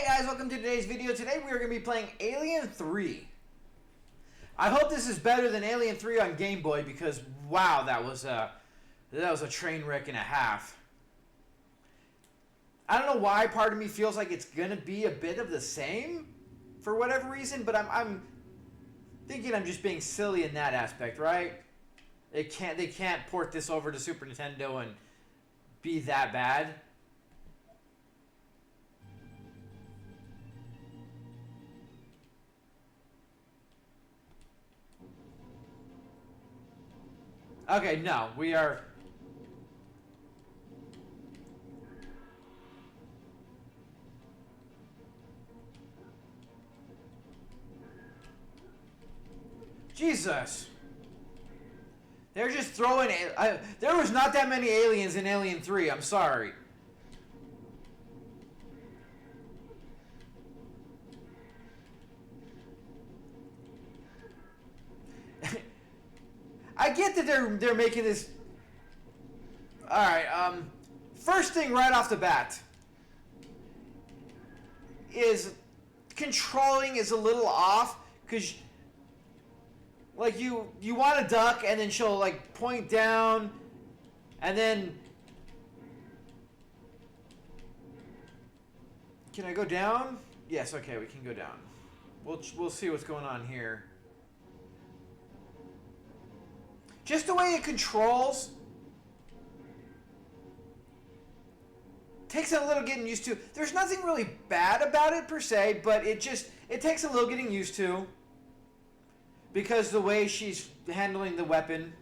guys, welcome to today's video. Today we are going to be playing Alien 3. I hope this is better than Alien 3 on Game Boy because wow, that was a train wreck and a half. I don't know why part of me feels like it's going to be a bit of the same for whatever reason, but I'm thinking I'm just being silly in that aspect, right? They can't port this over to Super Nintendo and be that bad. Okay, no, we are... Jesus! They're just throwing... there was not that many aliens in Alien 3, I'm sorry. I get that they're making this... Alright, first thing right off the bat is controlling is a little off, because like you want to duck and then she'll like point down and then... Can I go down? Yes, okay, we can go down. We'll see what's going on here. Just the way it controls takes a little getting used to. There's nothing really bad about it per se, but it takes a little getting used to because the way she's handling the weapon.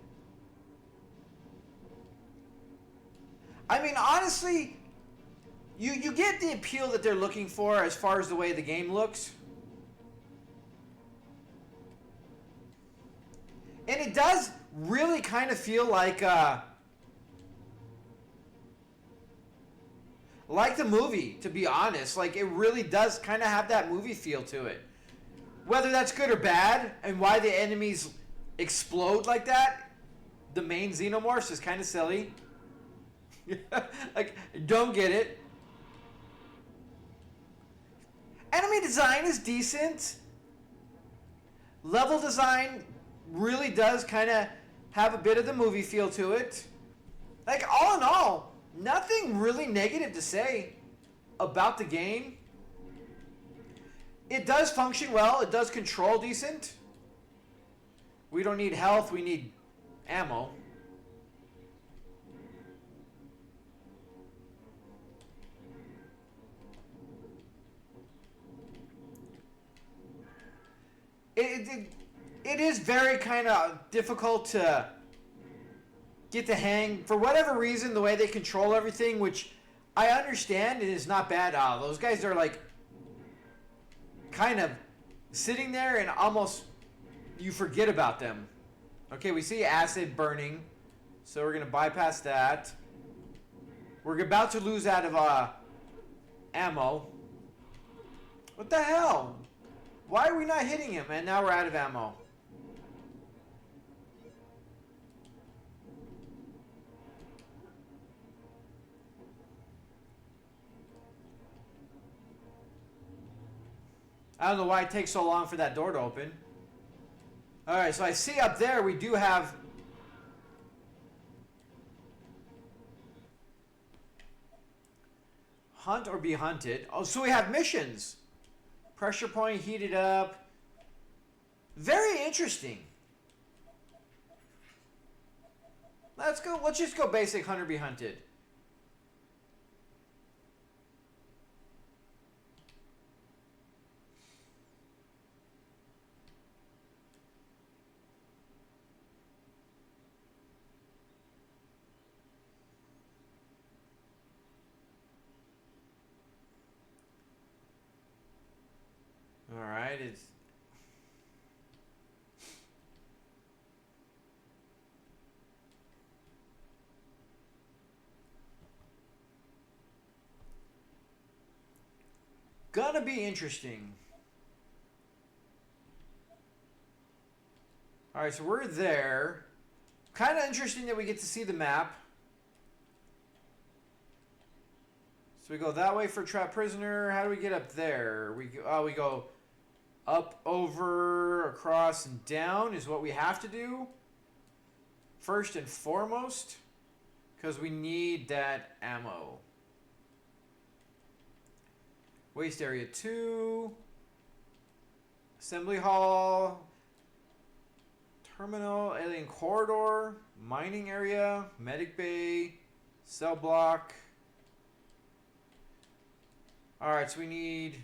I mean, honestly, you get the appeal that they're looking for as far as the way the game looks. And it does really kind of feel like the movie, to be honest. Like, it really does kind of have that movie feel to it. Whether that's good or bad, and why the enemies explode like that, the main xenomorphs is kind of silly. Like, don't get it. Enemy design is decent. Level design really does kind of have a bit of the movie feel to it. Like, all in all, nothing really negative to say about the game. It does function well. It does control decent. We don't need health. We need ammo. It is very kind of difficult to get the hang, for whatever reason, the way they control everything, which I understand it is not bad. Those guys are like kind of sitting there and almost you forget about them. Okay, we see acid burning, so we're going to bypass that. We're about to lose out of ammo. What the hell? Why are we not hitting him? And now we're out of ammo. I don't know why it takes so long for that door to open. Alright, so I see up there we do have... Hunt or be hunted. Oh, so we have missions. Pressure point heated up. Very interesting. Let's go. Let's just go basic hunt or be hunted. Alright, it's... gonna be interesting. Alright, so we're there. Kind of interesting that we get to see the map. So we go that way for trap prisoner. How do we get up there? We go up, over, across, and down is what we have to do. First and foremost. Because we need that ammo. Waste area 2. Assembly hall. Terminal, alien corridor. Mining area. Medic bay. Cell block. Alright, so we need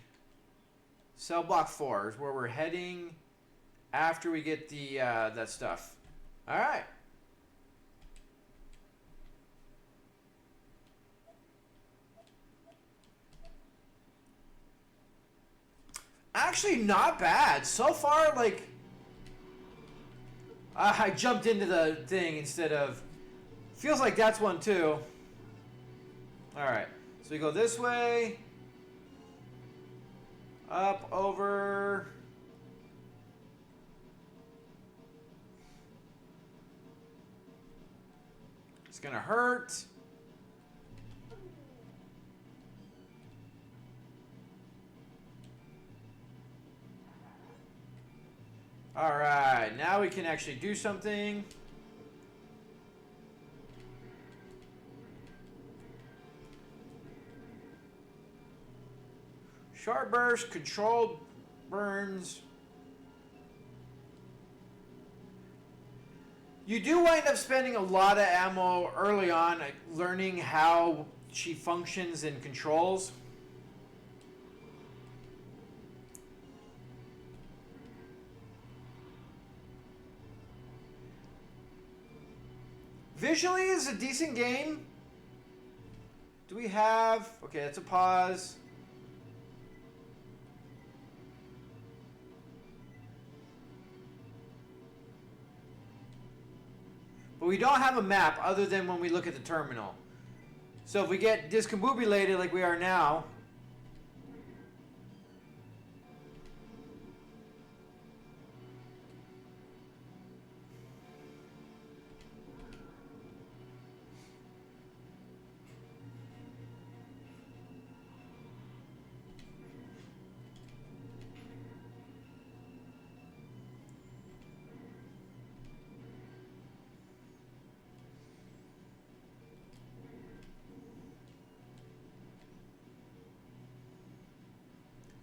cell block 4 is where we're heading after we get the that stuff. Alright. Actually, not bad. So far, like... I jumped into the thing instead of... Feels like that's one, too. Alright. So we go this way. Up, over. It's gonna hurt. Alright, now we can actually do something. Sharp burst, controlled burns. You do wind up spending a lot of ammo early on learning how she functions and controls. Visually, it's a decent game. Do we have... Okay, that's a pause. But we don't have a map other than when we look at the terminal. So if we get discombobulated like we are now...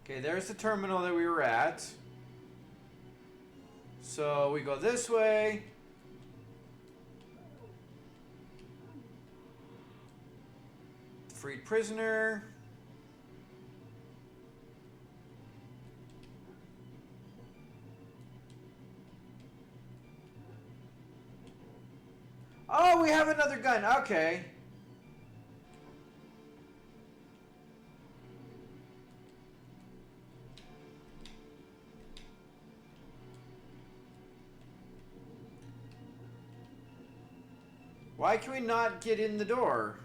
Okay, there's the terminal that we were at. So we go this way. Freed prisoner. Oh, we have another gun. Okay. Why can we not get in the door?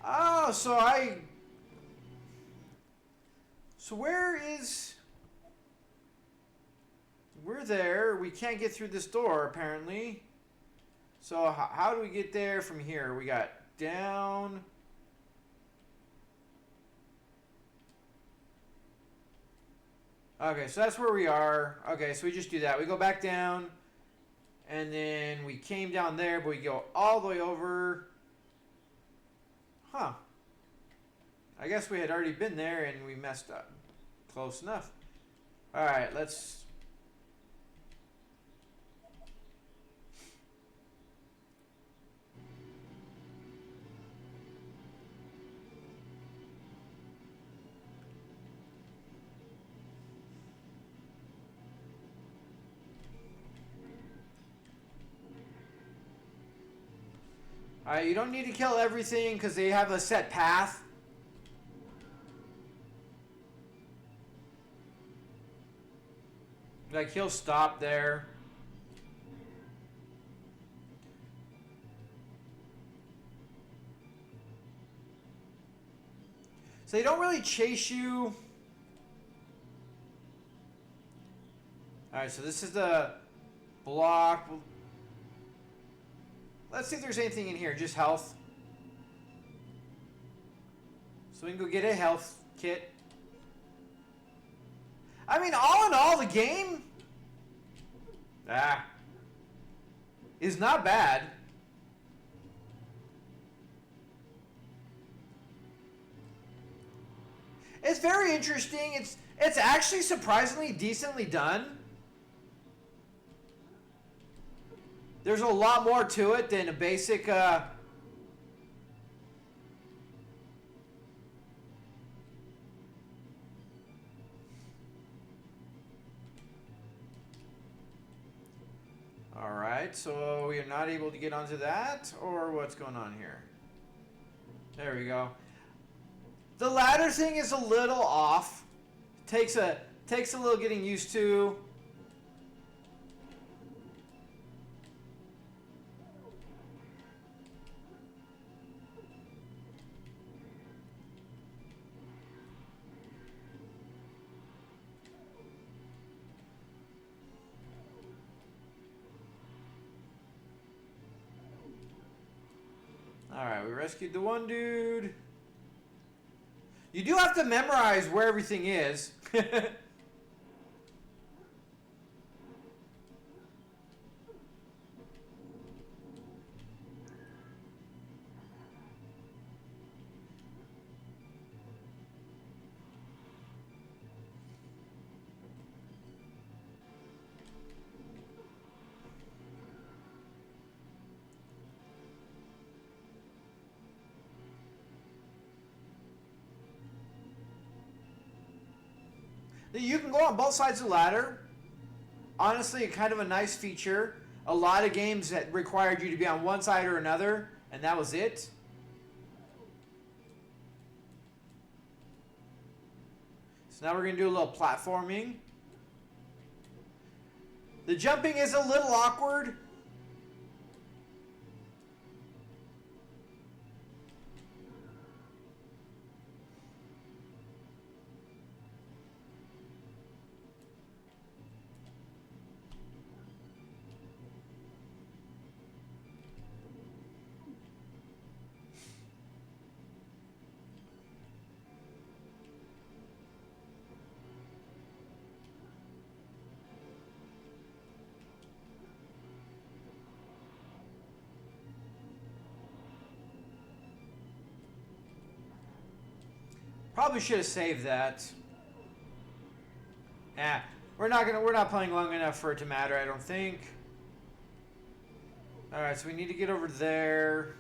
Oh, so where is... We're there. We can't get through this door, apparently. So how do we get there from here? We got down... Okay, so that's where we are. Okay, so we just do that. We go back down, and then we came down there, but we go all the way over. Huh. I guess we had already been there, and we messed up. Close enough. All right, let's... Alright, you don't need to kill everything because they have a set path. Like, he'll stop there. So they don't really chase you. Alright, so this is the block. Let's see if there's anything in here. Just health. So we can go get a health kit. I mean, all in all, the game is not bad. It's very interesting. It's actually surprisingly decently done. There's a lot more to it than a basic Alright, so we are not able to get onto that, or what's going on here? There we go. The ladder thing is a little off. Takes a little getting used to. Alright, we rescued the one dude. You do have to memorize where everything is. You can go on both sides of the ladder. Honestly, kind of a nice feature. A lot of games that required you to be on one side or another, and that was it. So now we're going to do a little platforming. The jumping is a little awkward. Probably should have saved that. We're not playing long enough for it to matter, I don't think. Alright, so we need to get over there.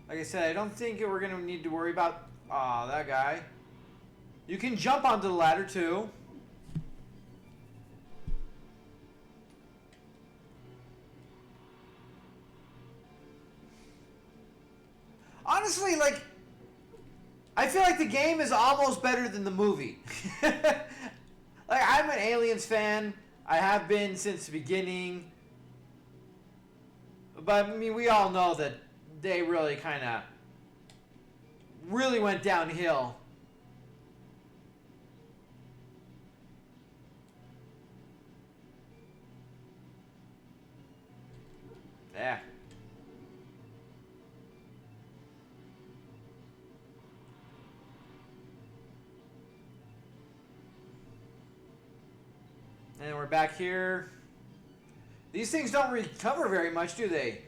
Like I said, I don't think we're going to need to worry about that guy. You can jump onto the ladder too. Honestly, like, I feel like the game is almost better than the movie. Like, I'm an Aliens fan. I have been since the beginning. But, I mean, we all know that they really really went downhill. Yeah. And we're back here. These things don't recover very much, do they?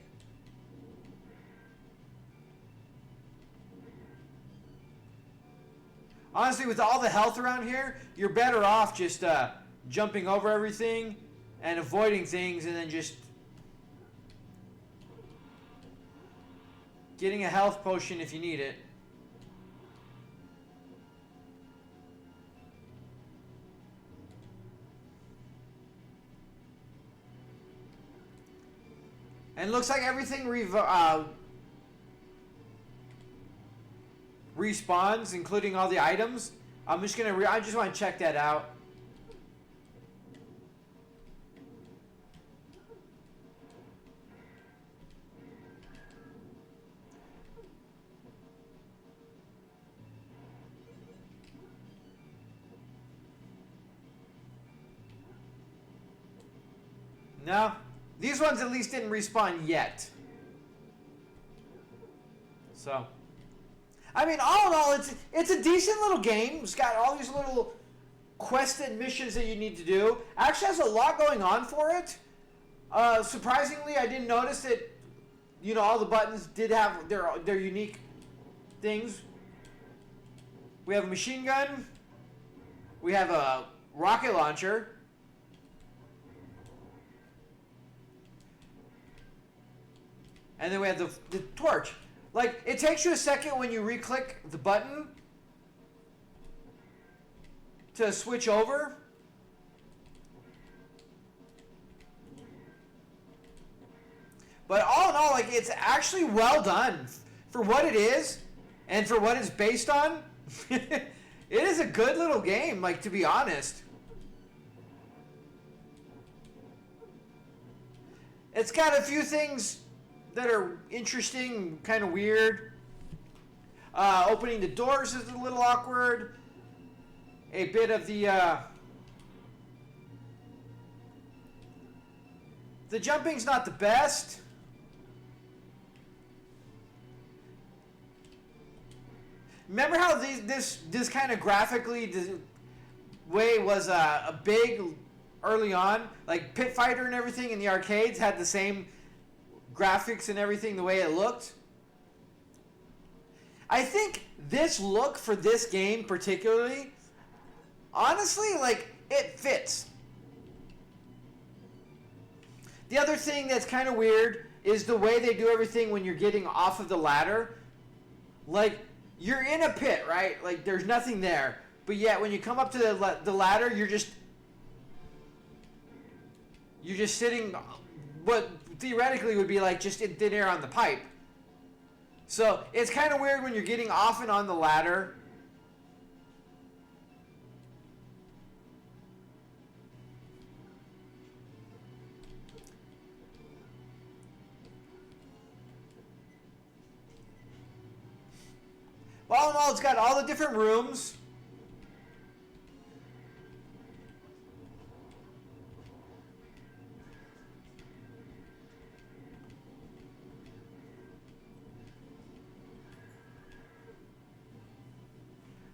Honestly, with all the health around here, you're better off just jumping over everything and avoiding things and then just getting a health potion if you need it. And it looks like everything respawns, including all the items. I just want to check that out. No. These ones at least didn't respawn yet. So, I mean, all in all, it's a decent little game. It's got all these little quested missions that you need to do. Actually has a lot going on for it. Surprisingly, I didn't notice that, you know, all the buttons did have their unique things. We have a machine gun. We have a rocket launcher. And then we have the torch. Like, it takes you a second when you re-click the button to switch over. But all in all, like, it's actually well done for what it is and for what it's based on. It is a good little game, like, to be honest. It's got a few things that are interesting, kind of weird. Opening the doors is a little awkward. A bit of the jumping's not the best. Remember how this kind of graphically the way was a big early on, like Pit Fighter and everything in the arcades had the same graphics and everything, the way it looked. I think this look for this game particularly, honestly, like, it fits. The other thing that's kind of weird is the way they do everything when you're getting off of the ladder. Like, you're in a pit, right? Like, there's nothing there. But yet, when you come up to the ladder, you're just sitting, what theoretically would be like just in thin air on the pipe. So it's kind of weird when you're getting off and on the ladder. Well, all in all, it's got all the different rooms.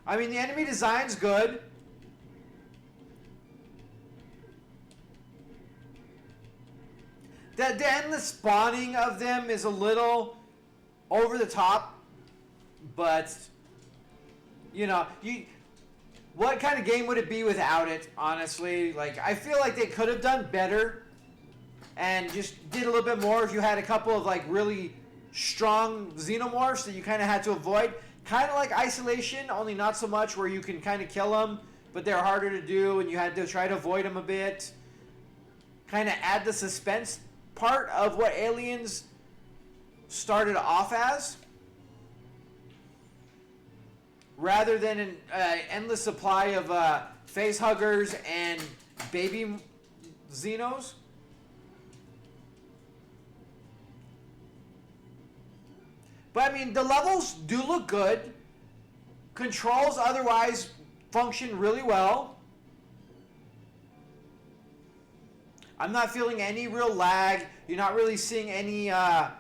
I mean, the enemy design's good. The endless spawning of them is a little over the top, but, you know, what kind of game would it be without it, honestly? Like, I feel like they could have done better and just did a little bit more if you had a couple of, like, really strong xenomorphs that you kind of had to avoid. Kind of like Isolation, only not so much, where you can kind of kill them, but they're harder to do, and you had to try to avoid them a bit. Kind of add the suspense part of what Aliens started off as, rather than an endless supply of face huggers and baby Xenos. But, I mean, the levels do look good. Controls otherwise function really well. I'm not feeling any real lag. You're not really seeing any kind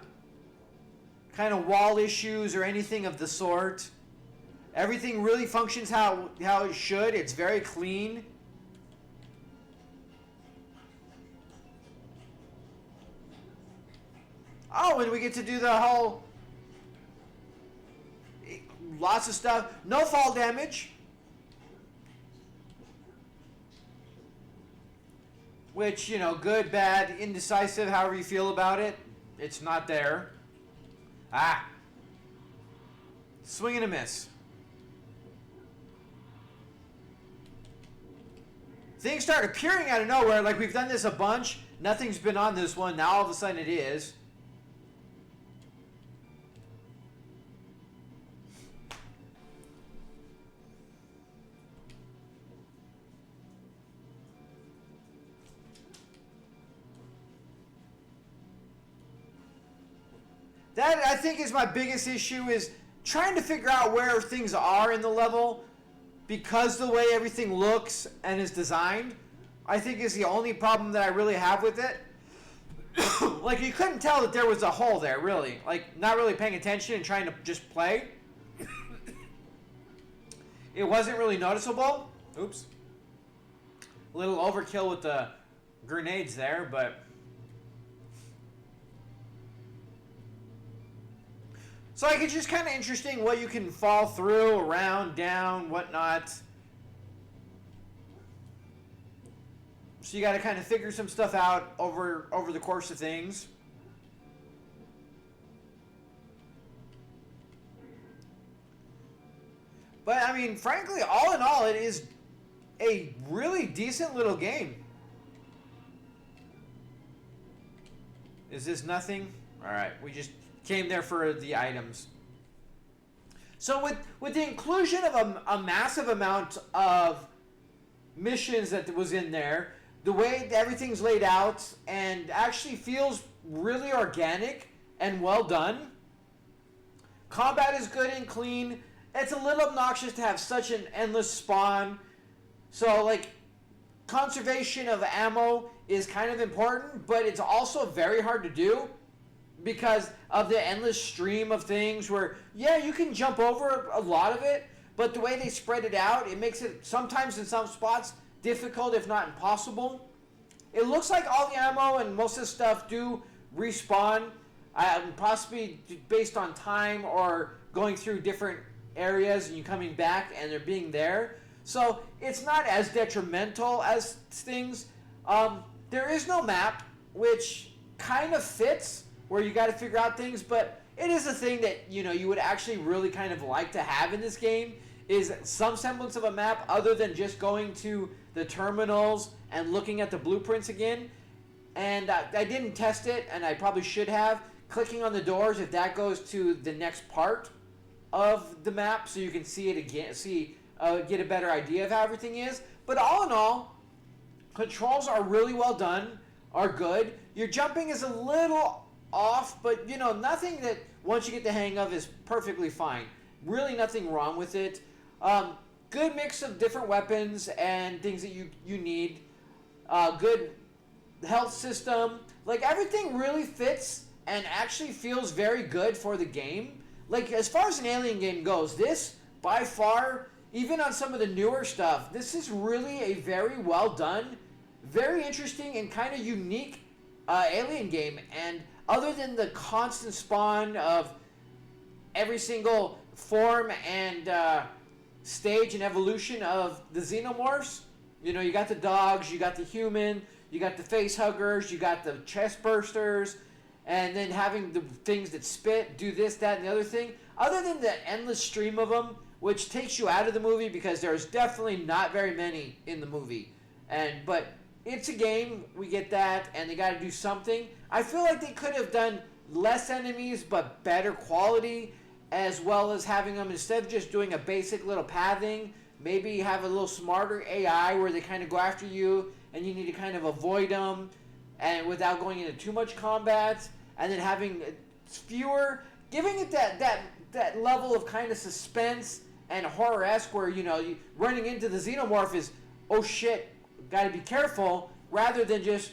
of wall issues or anything of the sort. Everything really functions how it should. It's very clean. Oh, and we get to do the whole... Lots of stuff. No fall damage. Which, you know, good, bad, indecisive, however you feel about it. It's not there. Ah. Swing and a miss. Things start appearing out of nowhere. Like, we've done this a bunch. Nothing's been on this one. Now all of a sudden it is. That, I think, is my biggest issue, is trying to figure out where things are in the level, because the way everything looks and is designed, I think, is the only problem that I really have with it. Like, you couldn't tell that there was a hole there, really. Like, not really paying attention and trying to just play. It wasn't really noticeable. Oops. A little overkill with the grenades there, but... So, like, it's just kind of interesting what you can fall through, around, down, whatnot. So you got to kind of figure some stuff out over the course of things. But, I mean, frankly, all in all, it is a really decent little game. Is this nothing? All right, we just came there for the items. So with the inclusion of a massive amount of missions that was in there, the way everything's laid out and actually feels really organic and well done. Combat is good and clean. It's a little obnoxious to have such an endless spawn. So, like, conservation of ammo is kind of important, but it's also very hard to do because of the endless stream of things where, yeah, you can jump over a lot of it, but the way they spread it out, it makes it sometimes in some spots difficult, if not impossible. It looks like all the ammo and most of the stuff do respawn, possibly based on time or going through different areas and you coming back and they're being there. So it's not as detrimental as things. There is no map, which kind of fits where you got to figure out things, but it is a thing that, you know, you would actually really kind of like to have in this game, is some semblance of a map other than just going to the terminals and looking at the blueprints again. And I didn't test it, and I probably should have. Clicking on the doors, if that goes to the next part of the map, so you can see it again, get a better idea of how everything is. But all in all, controls are really well done, are good. Your jumping is a little off, but you know, nothing that once you get the hang of is perfectly fine. Really nothing wrong with it. Good mix of different weapons and things that you need. Good health system. Like, everything really fits and actually feels very good for the game. Like, as far as an Alien game goes, this, by far, even on some of the newer stuff, this is really a very well done, very interesting, and kind of unique Alien game. And other than the constant spawn of every single form and stage and evolution of the xenomorphs, you know, you got the dogs, you got the human, you got the face huggers, you got the chest bursters, and then having the things that spit, do this, that, and the other thing. Other than the endless stream of them, which takes you out of the movie because there's definitely not very many in the movie. But it's a game, we get that, and they got to do something. I feel like they could have done less enemies but better quality, as well as having them, instead of just doing a basic little pathing, maybe have a little smarter AI where they kind of go after you and you need to kind of avoid them and without going into too much combat, and then having fewer, giving it that level of kind of suspense and horror-esque where, you know, running into the xenomorph is, oh shit, gotta be careful, rather than just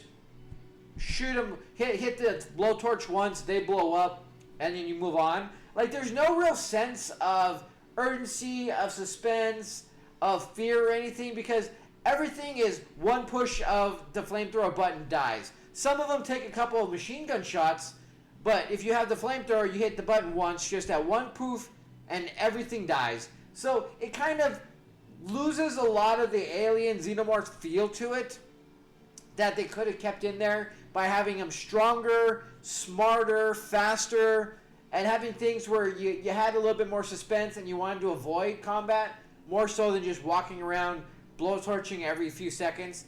shoot them, hit the blowtorch once, they blow up, and then you move on. Like, there's no real sense of urgency, of suspense, of fear or anything, because everything is one push of the flamethrower button dies. Some of them take a couple of machine gun shots, but if you have the flamethrower, you hit the button once, just that one poof, and everything dies. So it kind of loses a lot of the Alien Xenomorph feel to it that they could have kept in there by having them stronger, smarter, faster, and having things where you had a little bit more suspense and you wanted to avoid combat, more so than just walking around blowtorching every few seconds.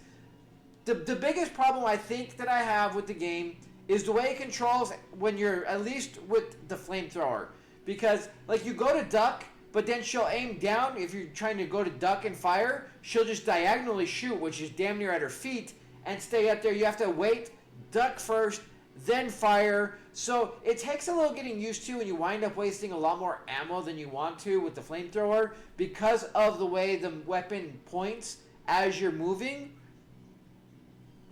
The biggest problem I think that I have with the game is the way it controls when you're, at least with the flamethrower. Because, like, you go to duck, but then she'll aim down. If you're trying to go to duck and fire, she'll just diagonally shoot, which is damn near at her feet, and stay up there. You have to wait, duck first, then fire. So it takes a little getting used to, and you wind up wasting a lot more ammo than you want to with the flamethrower because of the way the weapon points as you're moving.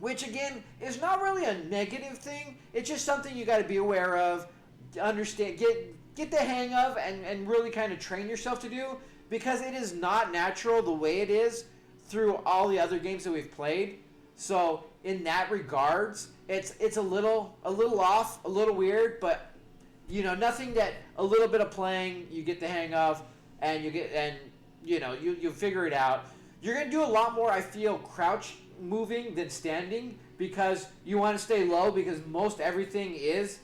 which again is not really a negative thing. It's just something you got to be aware of, to understand, get the hang of, and really kind of train yourself to do, because it is not natural the way it is through all the other games that we've played. So in that regards, it's a little off, a little weird, but you know, nothing that a little bit of playing you get the hang of, and you figure it out. You're gonna do a lot more, I feel, crouch moving than standing, because you want to stay low, because most everything is,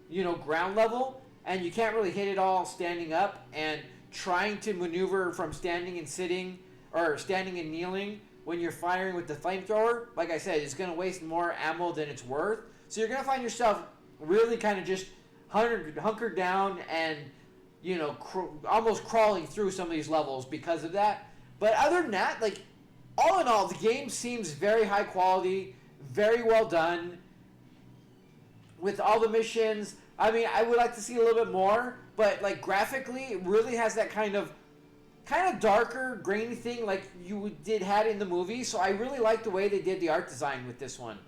you know, ground level, and you can't really hit it all standing up, and trying to maneuver from standing and sitting or standing and kneeling when you're firing with the flamethrower, like I said, it's going to waste more ammo than it's worth. So you're going to find yourself really kind of just hunkered down and, you know, almost crawling through some of these levels because of that. But other than that, like, all in all, the game seems very high quality, very well done with all the missions. I mean, I would like to see a little bit more, but like graphically, it really has that kind of darker, grainy thing like you had in the movie. So I really like the way they did the art design with this one,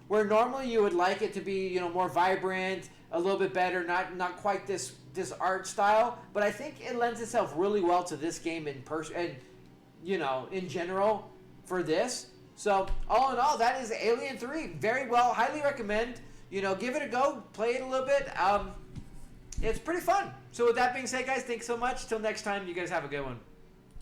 where normally you would like it to be, you know, more vibrant, a little bit better, not quite this art style. But I think it lends itself really well to this game in person, and you know, in general for this. So all in all, that is Alien 3. Very well, highly recommend. You know, give it a go, play it a little bit. It's pretty fun. So with that being said, guys, thanks so much. Till next time, you guys have a good one.